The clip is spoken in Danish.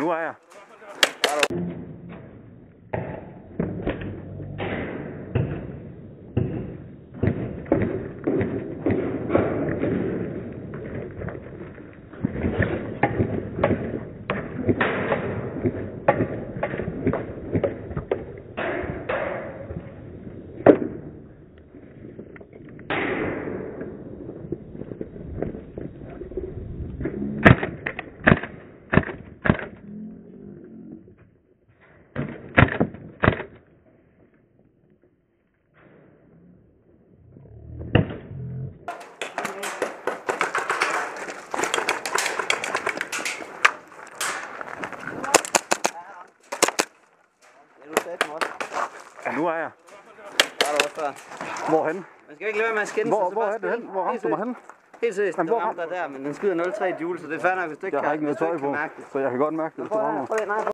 Nu er jeg. Nu er jeg. Hvorhen? Man skal ikke lade være med at skænde sig. Hvor er det hen? Hvor ramte du mig hen? Helt seriøst, den ramte der, men den skyder 0,3 joule, så det er fair nok, hvis du ikke Jeg har ikke noget tøj på, så jeg kan godt mærke det, hvis du rammer.